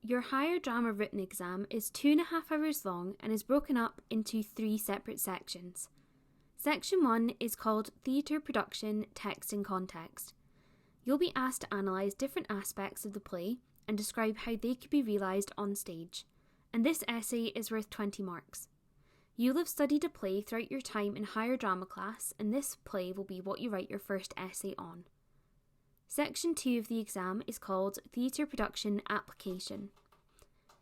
your higher drama written exam is 2.5 hours long and is broken up into 3 separate sections. Section 1 is called Theatre Production, Text and Context. You'll be asked to analyse different aspects of the play and describe how they could be realised on stage, and this essay is worth 20 marks. You'll have studied a play throughout your time in higher drama class, and this play will be what you write your first essay on. Section 2 of the exam is called Theatre Production Application.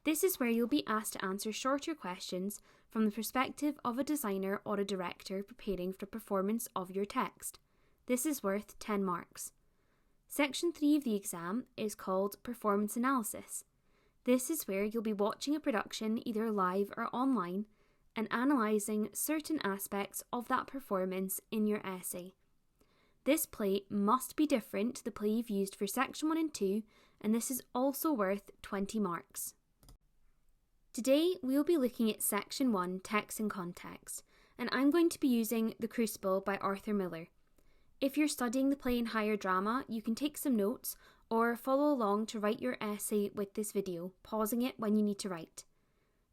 This is where you'll be asked to answer shorter questions from the perspective of a designer or a director preparing for performance of your text. This is worth 10 marks. Section 3 of the exam is called Performance Analysis. This is where you'll be watching a production either live or online and analysing certain aspects of that performance in your essay. This play must be different to the play you've used for Section 1 and 2, and this is also worth 20 marks. Today we will be looking at Section 1, Text and Context, and I'm going to be using The Crucible by Arthur Miller. If you're studying the play in higher drama, you can take some notes or follow along to write your essay with this video, pausing it when you need to write.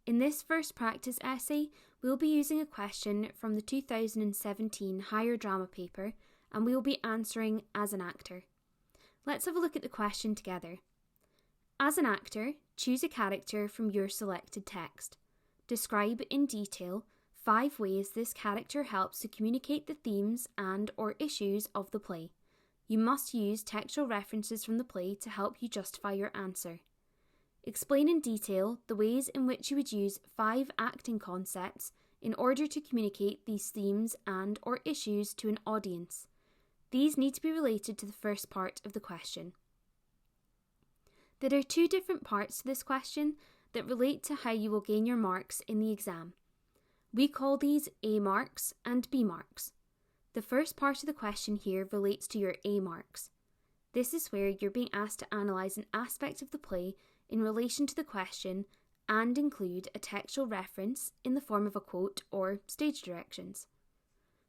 In this first practice essay, we'll be using a question from the 2017 higher drama paper, and we will be answering as an actor. Let's have a look at the question together. As an actor, choose a character from your selected text. Describe in detail 5 ways this character helps to communicate the themes and/or issues of the play. You must use textual references from the play to help you justify your answer. Explain in detail the ways in which you would use 5 acting concepts in order to communicate these themes and/or issues to an audience. These need to be related to the first part of the question. There are 2 different parts to this question that relate to how you will gain your marks in the exam. We call these A marks and B marks. The first part of the question here relates to your A marks. This is where you're being asked to analyse an aspect of the play in relation to the question and include a textual reference in the form of a quote or stage directions.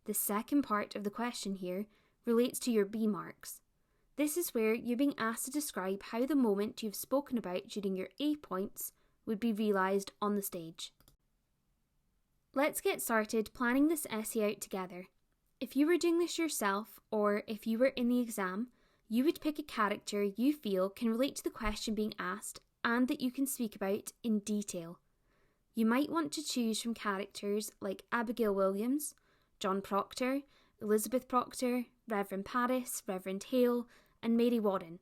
The second part of the question here relates to your B marks. This is where you're being asked to describe how the moment you've spoken about during your A points would be realised on the stage. Let's get started planning this essay out together. If you were doing this yourself, or if you were in the exam, you would pick a character you feel can relate to the question being asked and that you can speak about in detail. You might want to choose from characters like Abigail Williams, John Proctor, Elizabeth Proctor, Reverend Paris, Reverend Hale, and Mary Warren,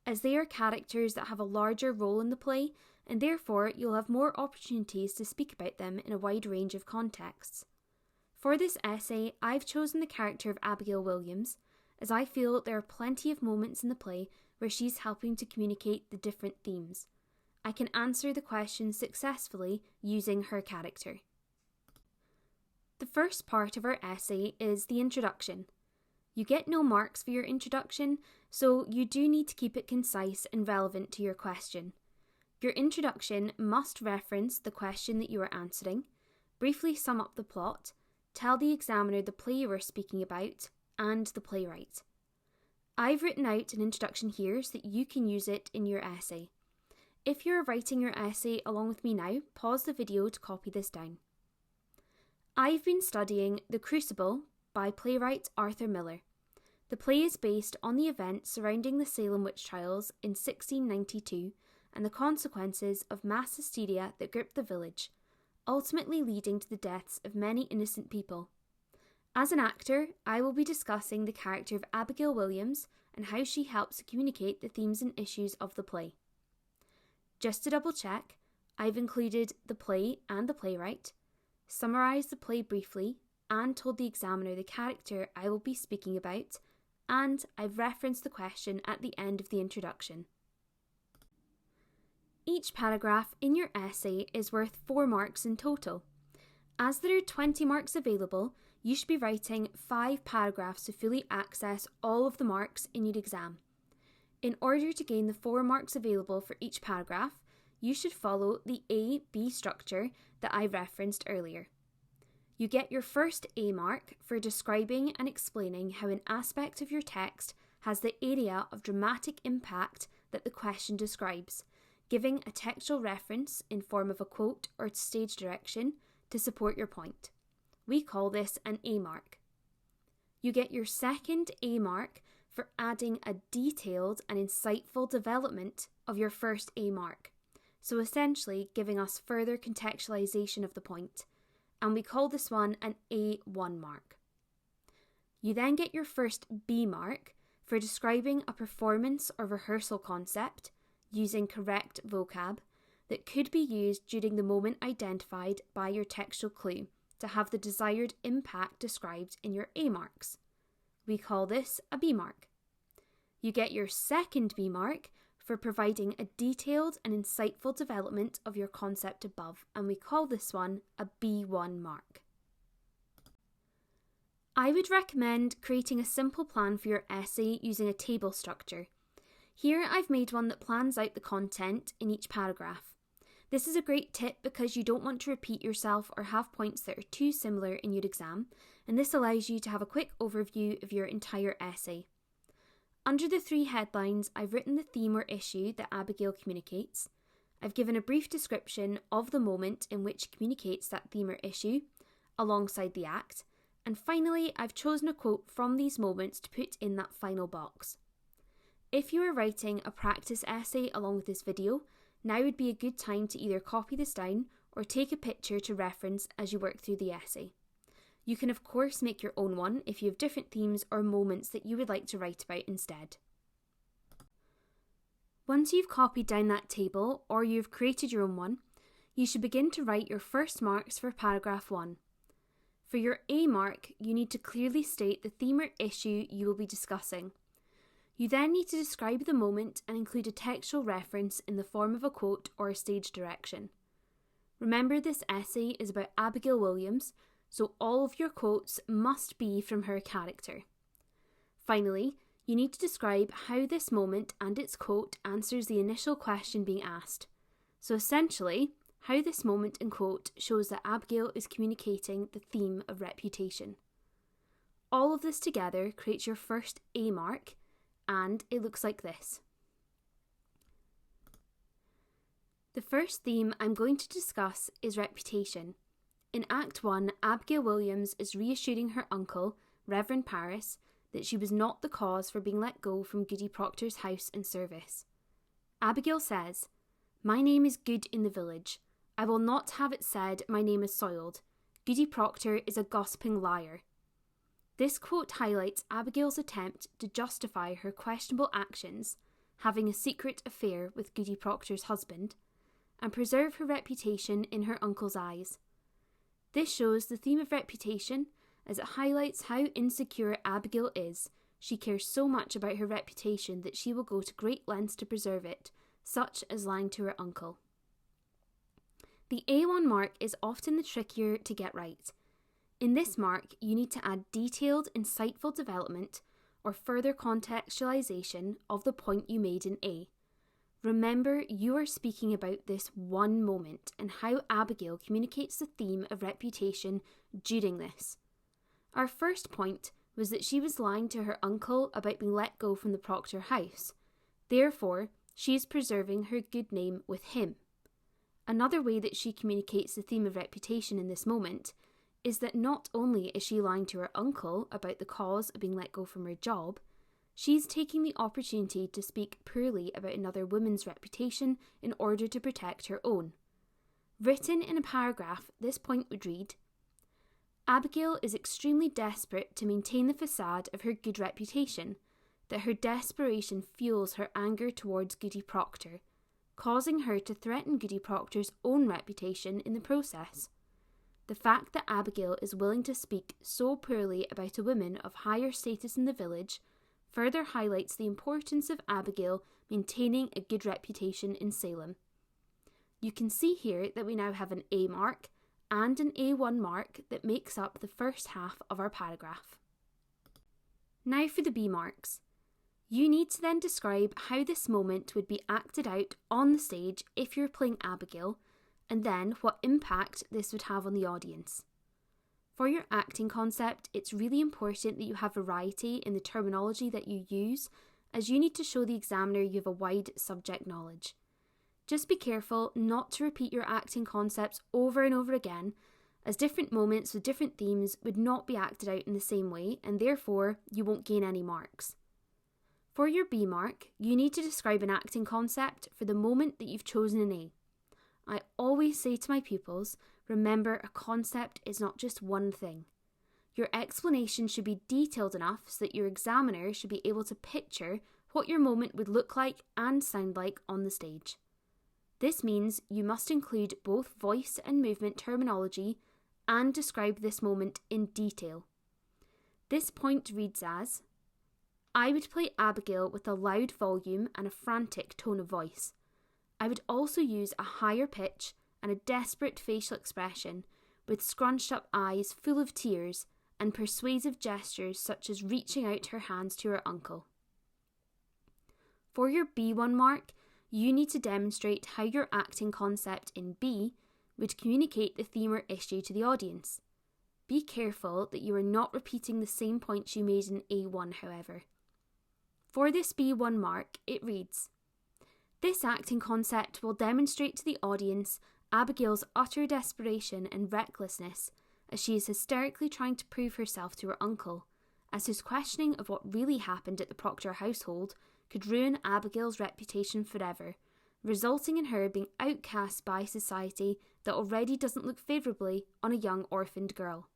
as they are characters that have a larger role in the play, and therefore you'll have more opportunities to speak about them in a wide range of contexts. For this essay, I've chosen the character of Abigail Williams, as I feel there are plenty of moments in the play where she's helping to communicate the different themes. I can answer the question successfully using her character. The first part of our essay is the introduction. You get no marks for your introduction, so you do need to keep it concise and relevant to your question. Your introduction must reference the question that you are answering, briefly sum up the plot, tell the examiner the play you are speaking about, and the playwright. I've written out an introduction here so that you can use it in your essay. If you're writing your essay along with me now, pause the video to copy this down. I've been studying The Crucible by playwright Arthur Miller. The play is based on the events surrounding the Salem witch trials in 1692 and the consequences of mass hysteria that gripped the village, ultimately leading to the deaths of many innocent people. As an actor, I will be discussing the character of Abigail Williams and how she helps to communicate the themes and issues of the play. Just to double check, I've included the play and the playwright, summarised the play briefly, and told the examiner the character I will be speaking about, and I've referenced the question at the end of the introduction. Each paragraph in your essay is worth 4 marks in total. As there are 20 marks available, you should be writing 5 paragraphs to fully access all of the marks in your exam. In order to gain the 4 marks available for each paragraph, you should follow the A-B structure that I referenced earlier. You get your first A mark for describing and explaining how an aspect of your text has the area of dramatic impact that the question describes, giving a textual reference in form of a quote or stage direction to support your point. We call this an A mark. You get your second A mark for adding a detailed and insightful development of your first A mark, so essentially giving us further contextualization of the point, and we call this one an A1 mark. You then get your first B mark for describing a performance or rehearsal concept using correct vocab that could be used during the moment identified by your textual clue to have the desired impact described in your A marks. We call this a B mark. You get your second B mark for providing a detailed and insightful development of your concept above, and we call this one a B1 mark. I would recommend creating a simple plan for your essay using a table structure. Here I've made one that plans out the content in each paragraph. This is a great tip because you don't want to repeat yourself or have points that are too similar in your exam, and this allows you to have a quick overview of your entire essay. Under the 3 headlines, I've written the theme or issue that Abigail communicates. I've given a brief description of the moment in which communicates that theme or issue, alongside the act, and finally I've chosen a quote from these moments to put in that final box. If you are writing a practice essay along with this video, now would be a good time to either copy this down or take a picture to reference as you work through the essay. You can of course make your own one if you have different themes or moments that you would like to write about instead. Once you've copied down that table or you've created your own one, you should begin to write your first marks for paragraph 1. For your A mark, you need to clearly state the theme or issue you will be discussing. You then need to describe the moment and include a textual reference in the form of a quote or a stage direction. Remember, this essay is about Abigail Williams, so all of your quotes must be from her character. Finally, you need to describe how this moment and its quote answers the initial question being asked. So essentially, how this moment and quote shows that Abigail is communicating the theme of reputation. All of this together creates your first A mark, and it looks like this. The first theme I'm going to discuss is reputation. In Act 1, Abigail Williams is reassuring her uncle, Reverend Paris, that she was not the cause for being let go from Goody Proctor's house and service. Abigail says, "My name is good in the village. I will not have it said my name is soiled. Goody Proctor is a gossiping liar." This quote highlights Abigail's attempt to justify her questionable actions, having a secret affair with Goody Proctor's husband, and preserve her reputation in her uncle's eyes. This shows the theme of reputation as it highlights how insecure Abigail is. She cares so much about her reputation that she will go to great lengths to preserve it, such as lying to her uncle. The A1 mark is often the trickier to get right. In this mark, you need to add detailed, insightful development or further contextualization of the point you made in A. Remember, you are speaking about this one moment and how Abigail communicates the theme of reputation during this. Our first point was that she was lying to her uncle about being let go from the Proctor house. Therefore, she is preserving her good name with him. Another way that she communicates the theme of reputation in this moment is that not only is she lying to her uncle about the cause of being let go from her job, she's taking the opportunity to speak poorly about another woman's reputation in order to protect her own. Written in a paragraph, this point would read, "Abigail is extremely desperate to maintain the facade of her good reputation, that her desperation fuels her anger towards Goody Proctor, causing her to threaten Goody Proctor's own reputation in the process. The fact that Abigail is willing to speak so poorly about a woman of higher status in the village further highlights the importance of Abigail maintaining a good reputation in Salem." You can see here that we now have an A mark and an A1 mark that makes up the first half of our paragraph. Now for the B marks. You need to then describe how this moment would be acted out on the stage if you're playing Abigail, and then what impact this would have on the audience. For your acting concept, it's really important that you have variety in the terminology that you use, as you need to show the examiner you have a wide subject knowledge. Just be careful not to repeat your acting concepts over and over again, as different moments with different themes would not be acted out in the same way, and therefore you won't gain any marks. For your B mark, you need to describe an acting concept for the moment that you've chosen an A. I always say to my pupils, remember, a concept is not just one thing. Your explanation should be detailed enough so that your examiner should be able to picture what your moment would look like and sound like on the stage. This means you must include both voice and movement terminology and describe this moment in detail. This point reads as, I would play Abigail with a loud volume and a frantic tone of voice. I would also use a higher pitch and a desperate facial expression with scrunched up eyes full of tears and persuasive gestures such as reaching out her hands to her uncle. For your B1 mark, you need to demonstrate how your acting concept in B would communicate the theme or issue to the audience. Be careful that you are not repeating the same points you made in A1, however. For this B1 mark, it reads, this acting concept will demonstrate to the audience Abigail's utter desperation and recklessness as she is hysterically trying to prove herself to her uncle, as his questioning of what really happened at the Proctor household could ruin Abigail's reputation forever, resulting in her being outcast by society that already doesn't look favourably on a young orphaned girl.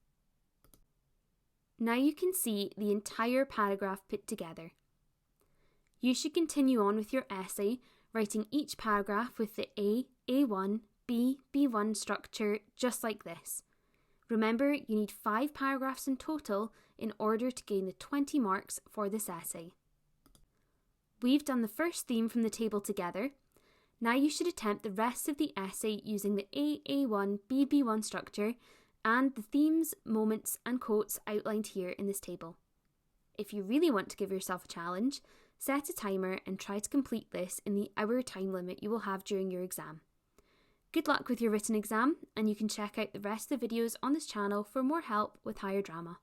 Now you can see the entire paragraph put together. You should continue on with your essay, writing each paragraph with the A, A1, B, B1 structure just like this. Remember, you need 5 paragraphs in total in order to gain the 20 marks for this essay. We've done the first theme from the table together. Now you should attempt the rest of the essay using the A, A1, B, B1 structure and the themes, moments and quotes outlined here in this table. If you really want to give yourself a challenge, set a timer and try to complete this in the hour time limit you will have during your exam. Good luck with your written exam, and you can check out the rest of the videos on this channel for more help with higher drama.